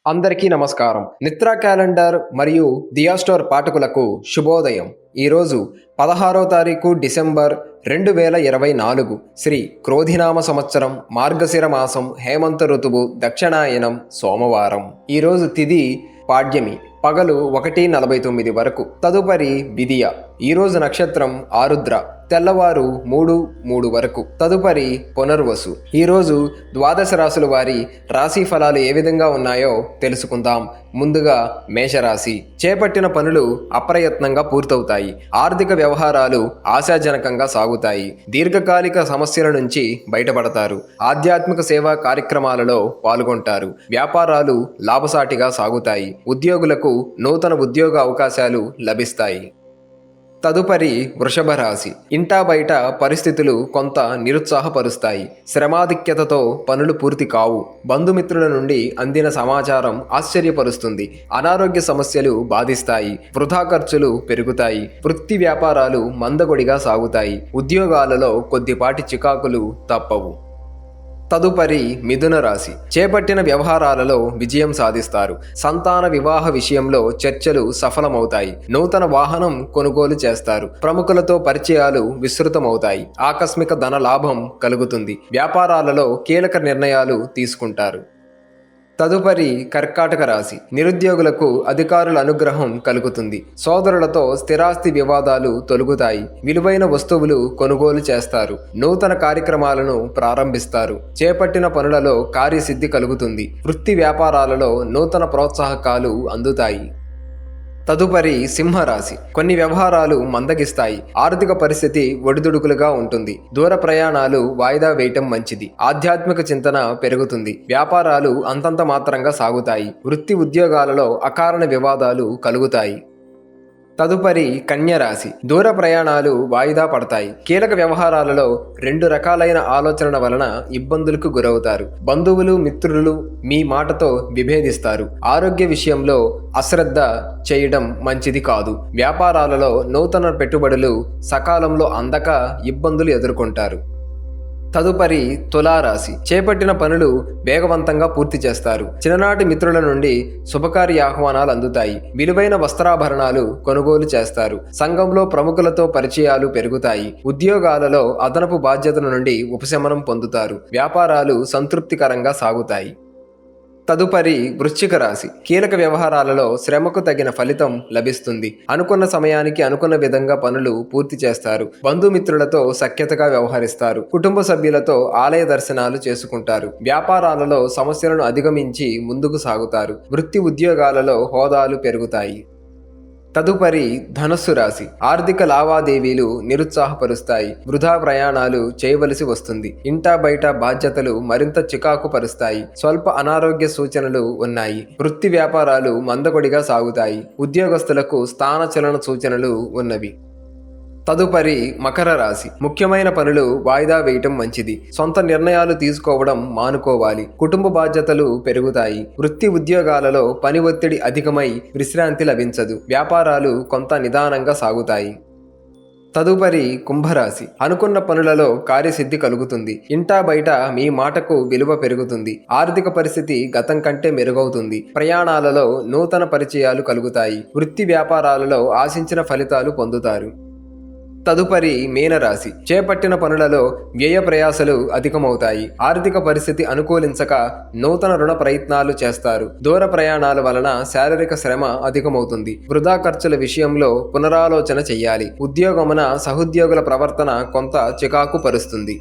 అందరికీ నమస్కారం. నిత్రా క్యాలెండర్ మరియు దియా స్టోర్ పాఠకులకు శుభోదయం. ఈరోజు 16వ తారీఖు డిసెంబర్ 2024 శ్రీ క్రోధినామ సంవత్సరం మార్గశిర మాసం హేమంత ఋతువు దక్షిణాయనం సోమవారం. ఈరోజు తిథి పాడ్యమి, పగలు 1:49 వరకు. తదుపరి విదియ. ఈరోజు నక్షత్రం ఆరుద్ర, తెల్లవారు 3:03 వరకు. తదుపరి పునర్వసు. ఈరోజు ద్వాదశ రాశుల వారి రాశి ఫలాలు ఏ విధంగా ఉన్నాయో తెలుసుకుందాం. ముందుగా మేషరాశి. చేపట్టిన పనులు అప్రయత్నంగా పూర్తవుతాయి. ఆర్థిక వ్యవహారాలు ఆశాజనకంగా సాగుతాయి. దీర్ఘకాలిక సమస్యల నుంచి బయటపడతారు. ఆధ్యాత్మిక సేవా కార్యక్రమాలలో పాల్గొంటారు. వ్యాపారాలు లాభసాటిగా సాగుతాయి. ఉద్యోగులకు నూతన ఉద్యోగ అవకాశాలు లభిస్తాయి. తదుపరి వృషభ రాశి. ఇంటా బయట పరిస్థితులు కొంత నిరుత్సాహపరుస్తాయి. శ్రమాధిక్యతతో పనులు పూర్తి కావు. బంధుమిత్రుల నుండి అందిన సమాచారం ఆశ్చర్యపరుస్తుంది. అనారోగ్య సమస్యలు బాధిస్తాయి. వృధా ఖర్చులు పెరుగుతాయి. వృత్తి వ్యాపారాలు మందకొడిగా సాగుతాయి. ఉద్యోగాలలో కొద్దిపాటి చికాకులు తప్పవు. తదుపరి మిథున రాశి. చేపట్టిన వ్యవహారాలలో విజయం సాధిస్తారు. సంతాన వివాహ విషయంలో చర్చలు సఫలమవుతాయి. నూతన వాహనం కొనుగోలు చేస్తారు. ప్రముఖులతో పరిచయాలు విస్తృతమవుతాయి. ఆకస్మిక ధన లాభం కలుగుతుంది. వ్యాపారాలలో కీలక నిర్ణయాలు తీసుకుంటారు. తదుపరి కర్కాటక రాశి. నిరుద్యోగులకు అధికారుల అనుగ్రహం కలుగుతుంది. సోదరులతో స్థిరాస్తి వివాదాలు తొలగుతాయి. విలువైన వస్తువులు కొనుగోలు చేస్తారు. నూతన కార్యక్రమాలను ప్రారంభిస్తారు. చేపట్టిన పనులలో కార్యసిద్ధి కలుగుతుంది. వృత్తి వ్యాపారాలలో నూతన ప్రోత్సాహకాలు అందుతాయి. తదుపరి సింహరాశి. కొన్ని వ్యవహారాలు మందగిస్తాయి. ఆర్థిక పరిస్థితి ఒడిదుడుకులుగా ఉంటుంది. దూర ప్రయాణాలు వాయిదా వేయటం మంచిది. ఆధ్యాత్మిక చింతన పెరుగుతుంది. వ్యాపారాలు అంతంత మాత్రంగా సాగుతాయి. వృత్తి ఉద్యోగాలలో అకారణ వివాదాలు కలుగుతాయి. తదుపరి కన్యరాశి. దూర ప్రయాణాలు వాయిదా పడతాయి. కీలక వ్యవహారాలలో 2 రకాలైన ఆలోచనల వలన ఇబ్బందులకు గురవుతారు. బంధువులు మిత్రులు మీ మాటతో విభేదిస్తారు. ఆరోగ్య విషయంలో అశ్రద్ధ చేయడం మంచిది కాదు. వ్యాపారాలలో నూతన పెట్టుబడులు సకాలంలో అందక ఇబ్బందులు ఎదుర్కొంటారు. తదుపరి తులారాశి. చేపట్టిన పనులు వేగవంతంగా పూర్తి చేస్తారు. చిన్ననాటి మిత్రుల నుండి శుభకార్య ఆహ్వానాలు అందుతాయి. విలువైన వస్త్రాభరణాలు కొనుగోలు చేస్తారు. సంఘంలో ప్రముఖులతో పరిచయాలు పెరుగుతాయి. ఉద్యోగాలలో అదనపు బాధ్యతల నుండి ఉపశమనం పొందుతారు. వ్యాపారాలు సంతృప్తికరంగా సాగుతాయి. తదుపరి వృశ్చిక రాశి. కీలక వ్యవహారాలలో శ్రమకు తగిన ఫలితం లభిస్తుంది. అనుకున్న సమయానికి అనుకున్న విధంగా పనులు పూర్తి చేస్తారు. బంధుమిత్రులతో సఖ్యతగా వ్యవహరిస్తారు. కుటుంబ సభ్యులతో ఆలయ దర్శనాలు చేసుకుంటారు. వ్యాపారాలలో సమస్యలను అధిగమించి ముందుకు సాగుతారు. వృత్తి ఉద్యోగాలలో హోదాలు పెరుగుతాయి. తదుపరి ధనస్సు రాశి. ఆర్థిక లావాదేవీలు నిరుత్సాహపరుస్తాయి. వృధా ప్రయాణాలు చేయవలసి వస్తుంది. ఇంటా బయట బాధ్యతలు మరింత చికాకు పరుస్తాయి. స్వల్ప అనారోగ్య సూచనలు ఉన్నాయి. వృత్తి వ్యాపారాలు మందకొడిగా సాగుతాయి. ఉద్యోగస్తులకు స్థానచలన సూచనలు ఉన్నవి. తదుపరి మకర రాశి. ముఖ్యమైన పనులు వాయిదా వేయటం మంచిది. సొంత నిర్ణయాలు తీసుకోవడం మానుకోవాలి. కుటుంబ బాధ్యతలు పెరుగుతాయి. వృత్తి ఉద్యోగాలలో పని ఒత్తిడి అధికమై విశ్రాంతి లభించదు. వ్యాపారాలు కొంత నిదానంగా సాగుతాయి. తదుపరి కుంభరాశి. అనుకున్న పనులలో కార్యసిద్ధి కలుగుతుంది. ఇంటా బయట మీ మాటకు విలువ పెరుగుతుంది. ఆర్థిక పరిస్థితి గతం కంటే మెరుగవుతుంది. ప్రయాణాలలో నూతన పరిచయాలు కలుగుతాయి. వృత్తి వ్యాపారాలలో ఆశించిన ఫలితాలు పొందుతారు. తదుపరి మీనరాశి. చేపట్టిన పనులలో వ్యయ ప్రయాసలు అధికమవుతాయి. ఆర్థిక పరిస్థితి అనుకూలించక నూతన రుణ ప్రయత్నాలు చేస్తారు. దూర ప్రయాణాల వలన శారీరక శ్రమ అధికమవుతుంది. వృధా ఖర్చుల విషయంలో పునరాలోచన చెయ్యాలి. ఉద్యోగమున సహోద్యోగుల ప్రవర్తన కొంత చికాకు పరుస్తుంది.